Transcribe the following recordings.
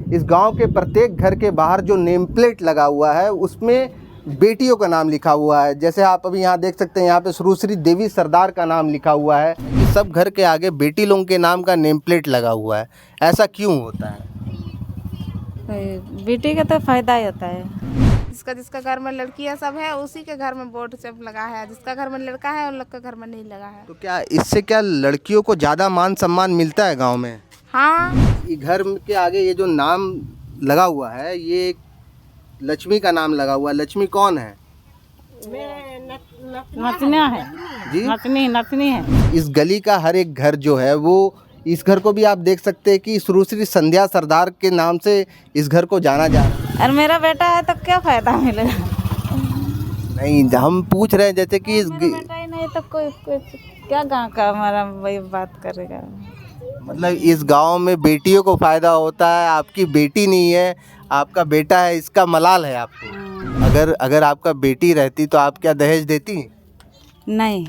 इस गांव के प्रत्येक घर के बाहर जो नेम प्लेट लगा हुआ है उसमें बेटियों का नाम लिखा हुआ है। जैसे आप अभी यहाँ देख सकते हैं, यहाँ पे सुश्री देवी सरदार का नाम लिखा हुआ है। सब घर के आगे बेटी लोगों के नाम का नेम प्लेट लगा हुआ है। ऐसा क्यों होता है? बेटी का तो फायदा ही होता है। जिसका घर में लड़कियां सब है उसी के घर में बोर्ड सब लगा है। जिसका घर में लड़का है उन लोग के घर में नहीं लगा है। तो क्या इससे क्या लड़कियों को ज़्यादा मान सम्मान मिलता है गाँव में? हाँ, ये घर के आगे ये जो नाम लगा हुआ है, ये लक्ष्मी का नाम लगा हुआ है। लक्ष्मी कौन है? नतनिया है जी, नतनी है। इस गली का हर एक घर जो है वो, इस घर को भी आप देख सकते हैं कि सुश्री संध्या सरदार के नाम से इस घर को जाना जा रहा है। और मेरा बेटा है तो क्या फायदा मिलेगा? नहीं, हम पूछ रहे हैं जैसे कि मेरा बेटा ही नहीं तो कोई क्या गांव का हमारा वही बात करेगा। मतलब इस गांव में बेटियों को फायदा होता है। आपकी बेटी नहीं है, आपका बेटा है, इसका मलाल है आपको। अगर आपका बेटी रहती तो आप क्या दहेज देती? नहीं,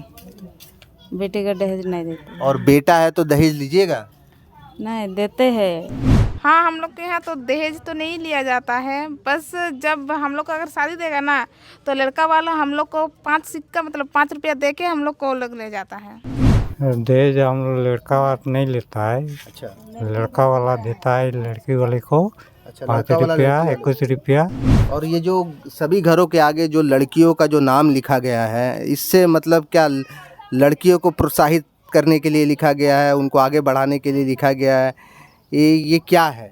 बेटी का दहेज नहीं देते। और बेटा है तो दहेज लीजिएगा? नहीं देते हैं। हाँ, हम लोग के यहाँ तो दहेज तो नहीं लिया जाता है। बस जब हम लोग को अगर शादी देगा ना तो लड़का वाला हम लोग को 5 सिक्का मतलब 5 रुपया दे के हम लोग को लोग ले जाता है। दहेज हम लड़का वाला नहीं लेता है। अच्छा, लड़का वाला देता है लड़की वाले को। अच्छा, 5 लड़का वाला रुपया लड़की वाला। 21 रुपया। और ये जो सभी घरों के आगे जो लड़कियों का जो नाम लिखा गया है, इससे मतलब क्या लड़कियों को प्रोत्साहित करने के लिए लिखा गया है, उनको आगे बढ़ाने के लिए लिखा गया है? ये क्या है?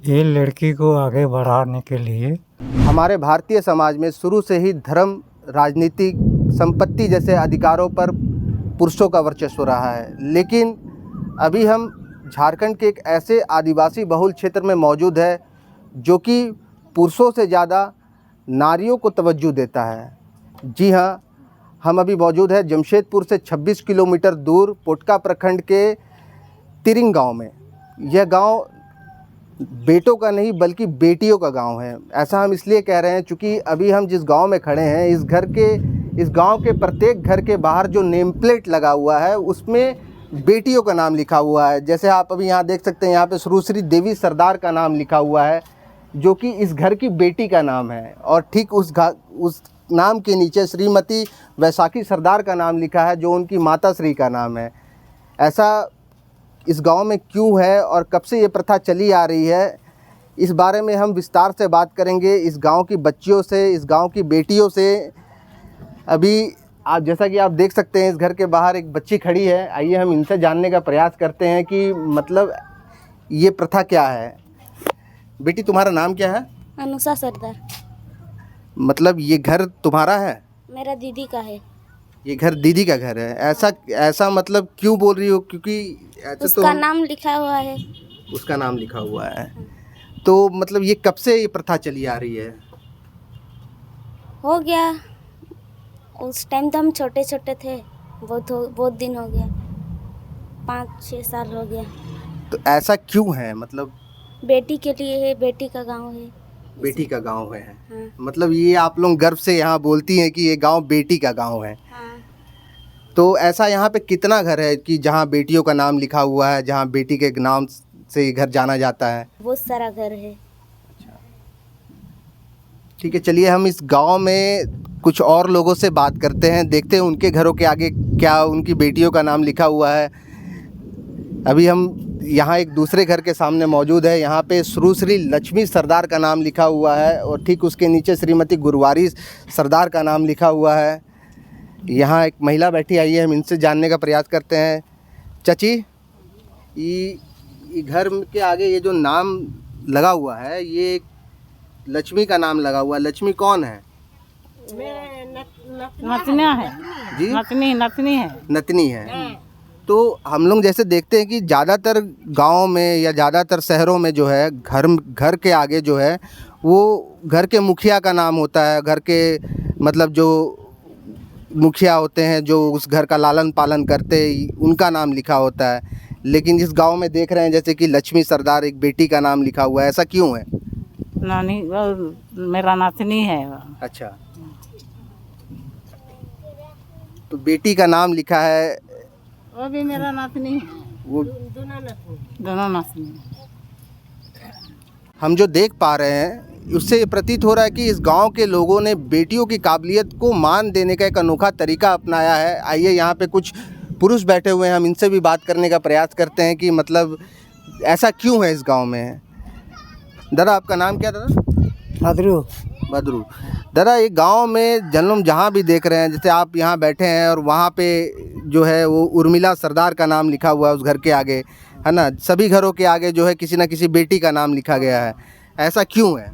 ये लड़की को आगे बढ़ाने के लिए। हमारे भारतीय समाज में शुरू से ही धर्म, राजनीति, संपत्ति जैसे अधिकारों पर पुरुषों का वर्चस्व रहा है। लेकिन अभी हम झारखंड के एक ऐसे आदिवासी बहुल क्षेत्र में मौजूद है जो कि पुरुषों से ज़्यादा नारियों को तवज्जो देता है। जी हाँ, हम अभी मौजूद है जमशेदपुर से 26 किलोमीटर दूर पोटका प्रखंड के तिरिंग गांव में। यह गांव बेटों का नहीं बल्कि बेटियों का गांव है। ऐसा हम इसलिए कह रहे हैं क्योंकि अभी हम जिस गांव में खड़े हैं, इस गांव के प्रत्येक घर के बाहर जो नेम प्लेट लगा हुआ है उसमें बेटियों का नाम लिखा हुआ है। जैसे आप अभी यहाँ देख सकते हैं, यहाँ पे सुश्री देवी सरदार का नाम लिखा हुआ है जो कि इस घर की बेटी का नाम है। और ठीक उस नाम के नीचे श्रीमती वैशाखी सरदार का नाम लिखा है जो उनकी माता श्री का नाम है। ऐसा इस गांव में क्यों है और कब से ये प्रथा चली आ रही है, इस बारे में हम विस्तार से बात करेंगे इस गांव की बच्चियों से, इस गांव की बेटियों से। अभी आप जैसा कि आप देख सकते हैं, इस घर के बाहर एक बच्ची खड़ी है। आइए हम इनसे जानने का प्रयास करते हैं कि मतलब ये प्रथा क्या है। बेटी, तुम्हारा नाम क्या है? अनुषा सरदार। मतलब ये घर तुम्हारा है? मेरा दीदी का है। ये घर दीदी का घर है। ऐसा मतलब क्यों बोल रही हो? क्योंकि ऐसे उसका नाम लिखा हुआ है। उसका नाम लिखा हुआ है। तो मतलब ये कब से ये प्रथा चली आ रही है? हो गया, उस टाइम तो हम छोटे छोटे थे। बहुत दिन हो गया, 5-6 साल हो गया। तो ऐसा क्यों है? मतलब बेटी के लिए है, बेटी का गांव है। बेटी का गांव है। हाँ। मतलब ये आप लोग गर्व से यहाँ बोलती हैं कि ये गांव बेटी का गांव है। हाँ। तो ऐसा यहाँ पे कितना घर है कि जहाँ बेटियों का नाम लिखा हुआ है, जहाँ बेटी के नाम से घर जाना जाता है? बहुत सारा घर है। ठीक है, चलिए हम इस गांव में कुछ और लोगों से बात करते हैं, देखते हैं उनके घरों के आगे क्या उनकी बेटियों का नाम लिखा हुआ है। अभी हम यहाँ एक दूसरे घर के सामने मौजूद है। यहाँ पे सुश्री लक्ष्मी सरदार का नाम लिखा हुआ है और ठीक उसके नीचे श्रीमती गुरवारी सरदार का नाम लिखा हुआ है। यहाँ एक महिला बैठी, आई है, हम इनसे जानने का प्रयास करते हैं। चाची, ये घर के आगे ये जो नाम लगा हुआ है, ये लक्ष्मी का नाम लगा हुआ है। लक्ष्मी कौन है? नतनिया है जी, नतनी है। नतनी है। तो हम लोग जैसे देखते हैं कि ज़्यादातर गांव में या ज़्यादातर शहरों में जो है घर के आगे जो है वो घर के मुखिया का नाम होता है। घर के मतलब जो मुखिया होते हैं जो उस घर का लालन पालन करते, उनका नाम लिखा होता है। लेकिन इस गांव में देख रहे हैं जैसे कि लक्ष्मी सरदार, एक बेटी का नाम लिखा हुआ है। ऐसा क्यों है? नानी मेरा नातनी है। अच्छा, तो बेटी का नाम लिखा है, वो भी मेरा नातनी है। वो दोनों नातनी। हम जो देख पा रहे हैं उससे ये प्रतीत हो रहा है कि इस गांव के लोगों ने बेटियों की काबिलियत को मान देने का एक अनोखा तरीका अपनाया है। आइए यहाँ पे कुछ पुरुष बैठे हुए हैं, हम इनसे भी बात करने का प्रयास करते हैं कि मतलब ऐसा क्यों है इस गांव में। दादा आपका नाम क्या दादा? बदरू। दादा ये गांव में जन्म जहाँ भी देख रहे हैं, जैसे आप यहाँ बैठे हैं और वहाँ पे जो है वो उर्मिला सरदार का नाम लिखा हुआ है उस घर के आगे, है ना। सभी घरों के आगे जो है किसी ना किसी बेटी का नाम लिखा गया है। ऐसा क्यों है?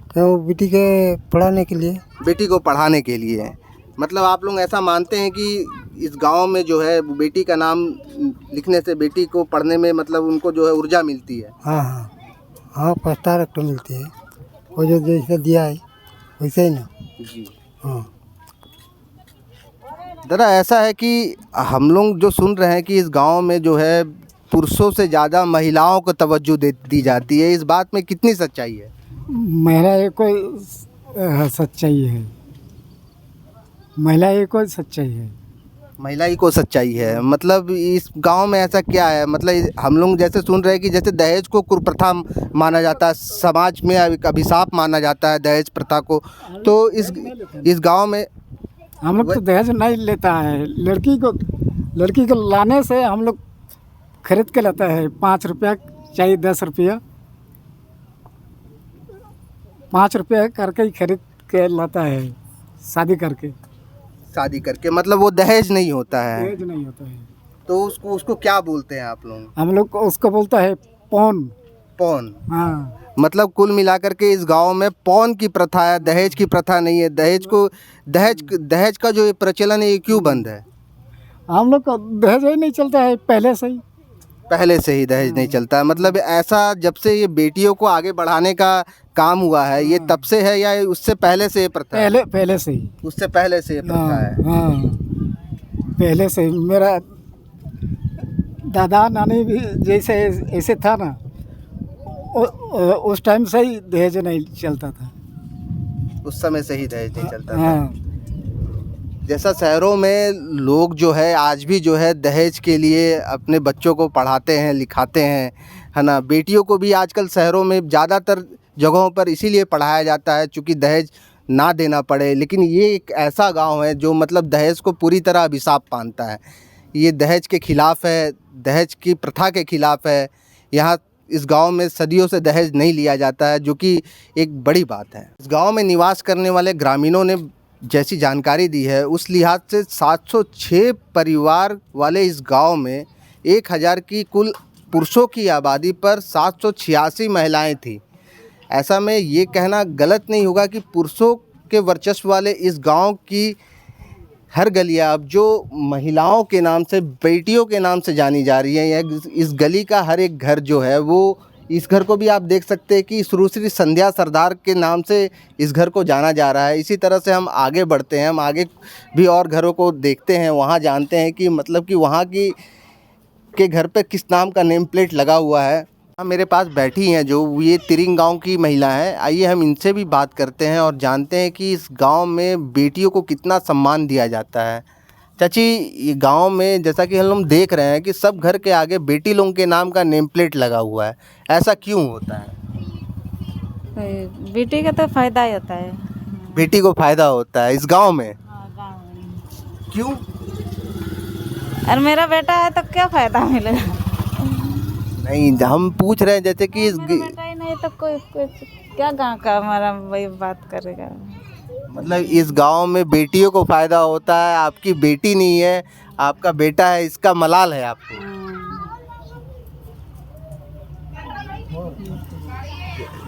तो बेटी के पढ़ाने के लिए। बेटी को पढ़ाने के लिए। मतलब आप लोग ऐसा मानते हैं कि इस गांव में जो है बेटी का नाम लिखने से बेटी को पढ़ने में मतलब उनको जो है ऊर्जा मिलती है। हाँ प्रोत्साहन तो मिलती है, वो जो जैसे दिया है वैसे ही ना जी हाँ। दादा ऐसा है कि हम लोग जो सुन रहे हैं कि इस गांव में जो है पुरुषों से ज़्यादा महिलाओं को तवज्जो दी जाती है, इस बात में कितनी सच्चाई है? महिला एक कोई सच्चाई है, महिला एक कोई सच्चाई है। महिला ही को सच्चाई है। मतलब इस गांव में ऐसा क्या है? मतलब हम लोग जैसे सुन रहे हैं कि जैसे दहेज को कुप्रथा माना जाता है, समाज में एक अभिशाप माना जाता है दहेज प्रथा को, तो इस गांव में हम लोग तो दहेज नहीं लेता है। लड़की को लाने से हम लोग खरीद के लाता है। 5 रुपया चाहिए, 10 रुपया, 5 रुपया करके ही खरीद के लाता है शादी करके। मतलब वो दहेज नहीं होता है। दहेज नहीं होता है तो उसको क्या बोलते हैं आप लोग? हम लोग उसको बोलता है पौन। हाँ मतलब कुल मिलाकर के इस गांव में पौन की प्रथा है, दहेज की प्रथा नहीं है। दहेज का जो ये प्रचलन है ये क्यों बंद है? हम लोग का दहेज ही नहीं चलता है पहले से ही दहेज नहीं चलता है। मतलब ऐसा जब से ये बेटियों को आगे बढ़ाने का काम हुआ है ये तब से है या उससे पहले से ये प्रथा है? पहले से ही। उससे पहले से ये प्रथा है। हाँ पहले से ही। मेरा दादा नानी भी जैसे ऐसे था ना, उस टाइम से ही दहेज नहीं चलता था। उस समय से ही दहेज नहीं चलता था। हाँ जैसा शहरों में लोग जो है आज भी जो है दहेज के लिए अपने बच्चों को पढ़ाते हैं, लिखाते हैं, है ना। बेटियों को भी आजकल शहरों में ज़्यादातर जगहों पर इसीलिए पढ़ाया जाता है क्योंकि दहेज ना देना पड़े। लेकिन ये एक ऐसा गांव है जो मतलब दहेज को पूरी तरह अभिशाप मानता है। ये दहेज के ख़िलाफ़ है, दहेज की प्रथा के ख़िलाफ़ है। यहाँ इस गांव में सदियों से दहेज नहीं लिया जाता है, जो कि एक बड़ी बात है। इस गांव में निवास करने वाले ग्रामीणों ने जैसी जानकारी दी है उस लिहाज से 706 परिवार वाले इस गांव में 1000 की कुल पुरुषों की आबादी पर 786 महिलाएं थी। ऐसा में ये कहना गलत नहीं होगा कि पुरुषों के वर्चस्व वाले इस गांव की हर गलियां अब जो महिलाओं के नाम से, बेटियों के नाम से जानी जा रही है। इस गली का हर एक घर जो है वो, इस घर को भी आप देख सकते हैं कि सुश्री संध्या सरदार के नाम से इस घर को जाना जा रहा है। इसी तरह से हम आगे बढ़ते हैं, हम आगे भी और घरों को देखते हैं, वहाँ जानते हैं कि मतलब कि वहाँ के घर पे किस नाम का नेम प्लेट लगा हुआ है। मेरे पास बैठी हैं जो ये तिरिंग गांव की महिला हैं। आइए हम इनसे भी बात करते हैं और जानते हैं कि इस गांव में बेटियों को कितना सम्मान दिया जाता है। चाची, ये गांव में जैसा कि हम लोग देख रहे हैं कि सब घर के आगे बेटी लोगों के नाम का नेम प्लेट लगा हुआ है, ऐसा क्यों होता है? बेटी का तो फायदा ही होता है। बेटी को फायदा होता है इस गांव में? हाँ, गाँव में। क्यों? और मेरा बेटा है तो क्या फायदा मिलेगा? नहीं, हम पूछ रहे हैं जैसे कि मेरा बेटा ही नहीं तो कोई क्या गाँव का हमारा वही बात करेगा। मतलब इस गांव में बेटियों को फायदा होता है। आपकी बेटी नहीं है, आपका बेटा है, इसका मलाल है आपको।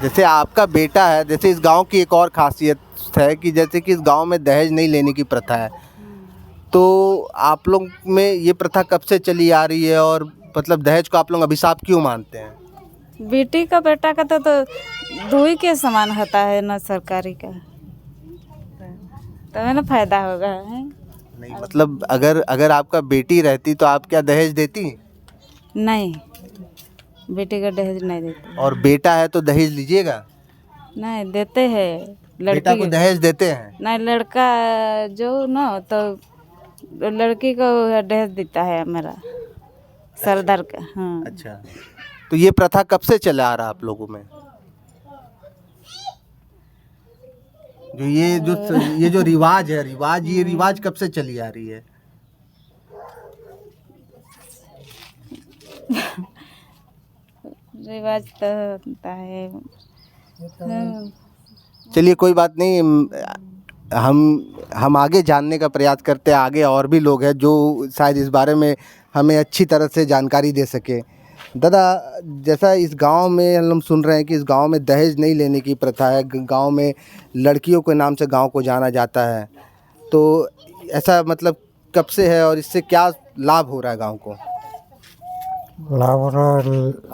जैसे आपका बेटा है, जैसे इस गांव की एक और खासियत है कि जैसे कि इस गांव में दहेज नहीं लेने की प्रथा है, तो आप लोग में ये प्रथा कब से चली आ रही है और मतलब दहेज को आप लोग अभिशाप क्यों मानते हैं? बेटी का बेटा का तो दो ही के समान होता है ना, सरकारी का तो ना फायदा होगा है? नहीं, मतलब अगर आपका बेटी रहती तो आप क्या दहेज देती? नहीं, बेटी का दहेज नहीं देते। और बेटा है तो दहेज लीजिएगा? नहीं देते हैं, बेटा को दहेज देते हैं? नहीं, लड़का जो ना तो लड़की को दहेज देता है मेरा सरदार का। हाँ। अच्छा, तो ये प्रथा कब से चला आ रहा आप लोगों में? जो ये जो रिवाज है, ये रिवाज कब से चली आ रही है? रिवाज तो होता है। चलिए कोई बात नहीं, हम आगे जानने का प्रयास करते हैं। आगे और भी लोग हैं जो शायद इस बारे में हमें अच्छी तरह से जानकारी दे सके। दादा, जैसा इस गांव में हम सुन रहे हैं कि इस गांव में दहेज नहीं लेने की प्रथा है, गांव में लड़कियों के नाम से गांव को जाना जाता है, तो ऐसा मतलब कब से है और इससे क्या लाभ हो रहा है गांव को? लाभ हो रहा है,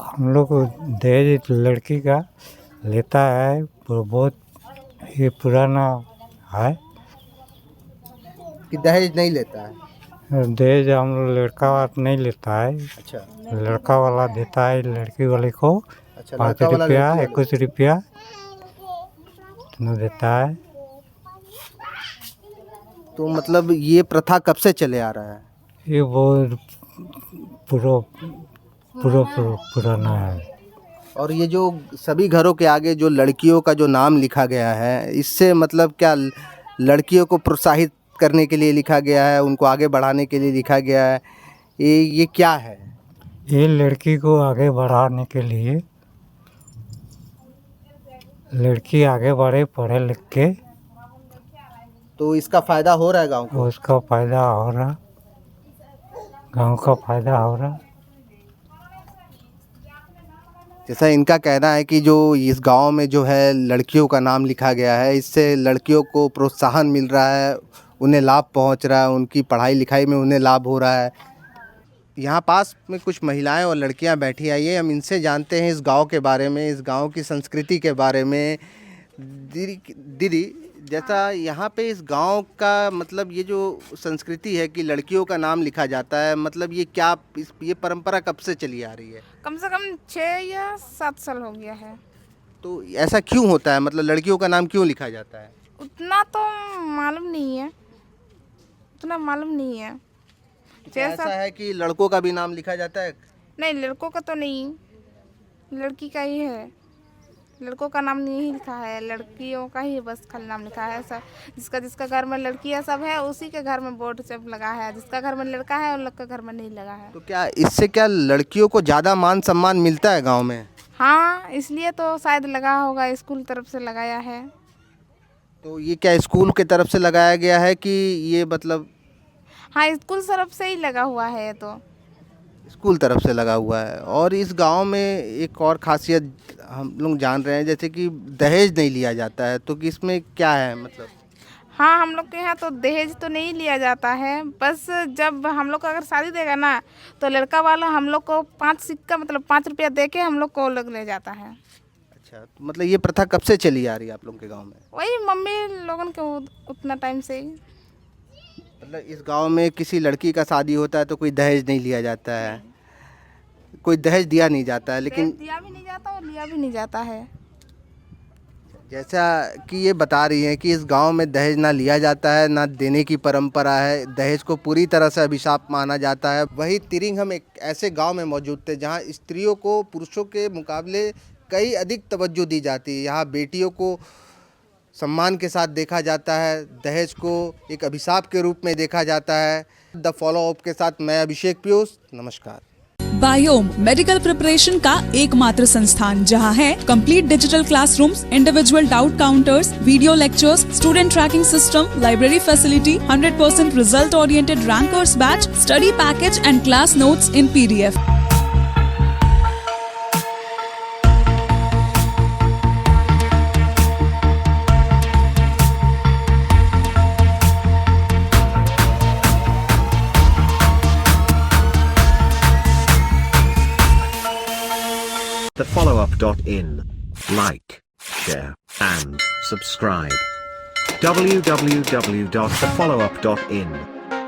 हम लोग को दहेज लड़की का लेता है, बहुत ये पुराना है कि दहेज नहीं लेता है। दहेज हम लोग लड़का वाला नहीं लेता है, अच्छा, लड़का वाला देता है लड़की वाले को। अच्छा, 5 लड़का वाला रुपया लड़की वाले। 21 रुपया देता है। तो मतलब ये प्रथा कब से चले आ रहा है? ये बहुत पुराना है। और ये जो सभी घरों के आगे जो लड़कियों का जो नाम लिखा गया है, इससे मतलब क्या लड़कियों को प्रोत्साहित करने के लिए लिखा गया है, उनको आगे बढ़ाने के लिए लिखा गया है, ये क्या है? ये लड़की को आगे बढ़ाने के लिए, लड़की आगे बढ़े पढ़े लिख के, तो इसका फ़ायदा हो रहा है गांव को? उसका फायदा हो रहा, गांव का फायदा हो रहा। जैसा इनका कहना है कि जो इस गांव में जो है लड़कियों का नाम लिखा गया है, इससे लड़कियों को प्रोत्साहन मिल रहा है, उन्हें लाभ पहुंच रहा है, उनकी पढ़ाई लिखाई में उन्हें लाभ हो रहा है। यहाँ पास में कुछ महिलाएं और लड़कियां बैठी आई है, हम इनसे जानते हैं इस गांव के बारे में, इस गांव की संस्कृति के बारे में। दीदी, जैसा यहाँ पे इस गांव का मतलब ये जो संस्कृति है कि लड़कियों का नाम लिखा जाता है, मतलब ये क्या ये परंपरा कब से चली आ रही है? कम से कम 6 या 7 साल हो गया है। तो ऐसा क्यों होता है, मतलब लड़कियों का नाम क्यों लिखा जाता है? उतना तो मालूम नहीं है, उतना मालूम नहीं है। क्या ऐसा है कि लड़कों का भी नाम लिखा जाता है? नहीं, लड़कों का तो नहीं, लड़की का ही है। लड़कों का नाम नहीं लिखा है, लड़कियों का ही बस खाली नाम लिखा है। सब जिसका घर में लड़कियां सब है, उसी के घर में बोर्ड सब लगा है। जिसका घर में लड़का है उन लोग का घर में नहीं लगा है। तो क्या इससे क्या लड़कियों को ज़्यादा मान सम्मान मिलता है गांव में? हाँ, इसलिए तो शायद लगा होगा, स्कूल तरफ से लगाया है। तो ये क्या स्कूल के तरफ से लगाया गया है कि ये मतलब? हाँ, स्कूल तरफ से ही लगा हुआ है ये तो। स्कूल तरफ से लगा हुआ है। और इस गांव में एक और खासियत हम लोग जान रहे हैं, जैसे कि दहेज नहीं लिया जाता है, तो कि इसमें क्या है मतलब? हाँ, हम लोग के यहाँ तो दहेज तो नहीं लिया जाता है। बस जब हम लोग को अगर शादी देगा ना, तो लड़का वाला हम लोग को 5 सिक्का मतलब 5 रुपया दे के हम लोग को लोग ले जाता है। अच्छा, तो मतलब ये प्रथा कब से चली आ रही है आप लोगों के गांव में? वही मम्मी लोगन के उतना टाइम से ही। मतलब इस गांव में किसी लड़की का शादी होता है तो कोई दहेज नहीं लिया जाता है, कोई दहेज दिया नहीं जाता है, लेकिन दिया भी नहीं जाता और लिया भी नहीं जाता है। जैसा कि ये बता रही हैं कि इस गांव में दहेज ना लिया जाता है, ना देने की परंपरा है, दहेज को पूरी तरह से अभिशाप माना जाता है। वही तिरिंग हम एक ऐसे गांव में मौजूद थे जहां स्त्रियों को पुरुषों के मुकाबले कई अधिक तवज्जो दी जाती है। यहाँ बेटियों को सम्मान के साथ देखा जाता है, दहेज को एक अभिशाप के रूप में देखा जाता है। द फॉलो अप के साथ मैं अभिषेक पीयूष, नमस्कार। बायोम मेडिकल प्रिपरेशन का एकमात्र संस्थान जहां है complete digital classrooms, individual doubt counters, video lectures, student tracking system, library facility, 100% result oriented rankers batch, study package and class notes in PDF। thefollowup.in. Like, share, and subscribe. www.thefollowup.in